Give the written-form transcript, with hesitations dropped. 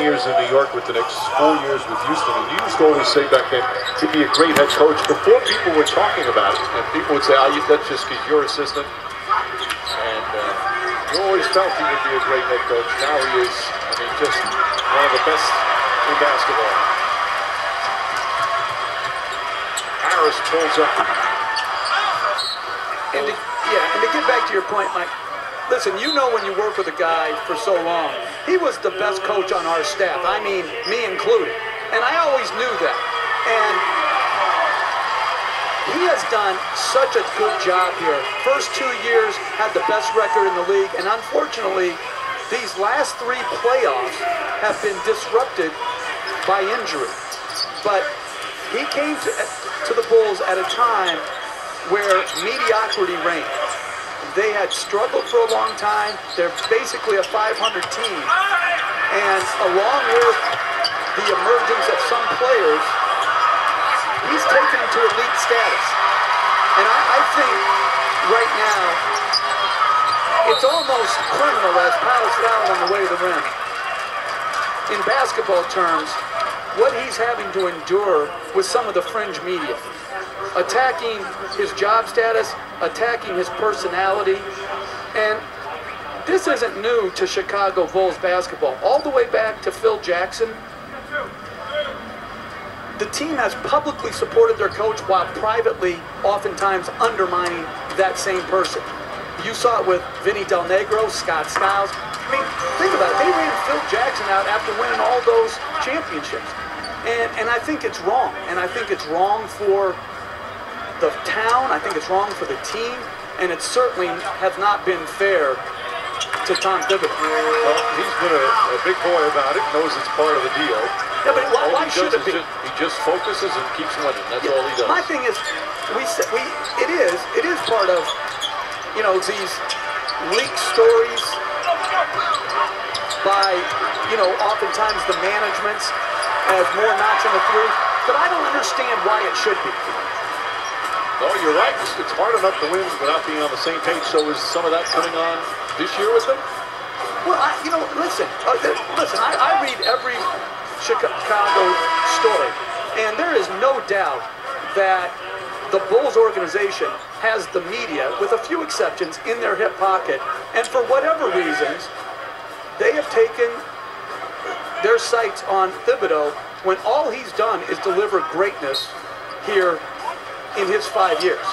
years in New York with the next 4 years with Houston. And you used to always say back then, he'd be a great head coach before people were talking about it. And people would say, oh, that's just because you're assistant. And you always felt he would be a great head coach. Now he is, I mean, just one of the best in basketball. Harris pulls up. And to get back to your point, Mike, listen, you know when you work with a guy for so long, he was the best coach on our staff. I mean, me included. And I always knew that. And he has done such a good job here. First 2 years, had the best record in the league. And unfortunately, these last 3 playoffs have been disrupted by injury. But he came to the Bulls at a time where mediocrity reigned. They had struggled for a long time. They're basically a 500 team. And along with the emergence of some players, he's taken them to elite status. And I think right now, it's almost criminal as Powell's fouled on the way to the rim. In basketball terms, what he's having to endure with some of the fringe media, attacking his job status, attacking his personality. And this isn't new to Chicago Bulls basketball. All the way back to Phil Jackson, the team has publicly supported their coach while privately oftentimes undermining that same person. You saw it with Vinny Del Negro, Scott Skiles. I mean, think about it. They ran Phil Jackson out after winning all those championships. And I think it's wrong. And I think it's wrong for the town. I think it's wrong for the team. And it certainly has not been fair to Tom Thibs. Well, he's been a big boy about it, knows it's part of the deal. Yeah, but why should it be? He just focuses and keeps winning. That's all he does. My thing is, it is part of, you know, these leaked stories by, you know, oftentimes the managements as more knocks on the three. But I don't understand why it should be. Oh, you're right. It's hard enough to win without being on the same page. So is some of that coming on this year with them? Well, you know, listen. I read every Chicago story, and there is no doubt that the Bulls organization has the media, with a few exceptions, in their hip pocket, and for whatever reasons, they have taken their sights on Thibodeau when all he's done is deliver greatness here in his 5 years.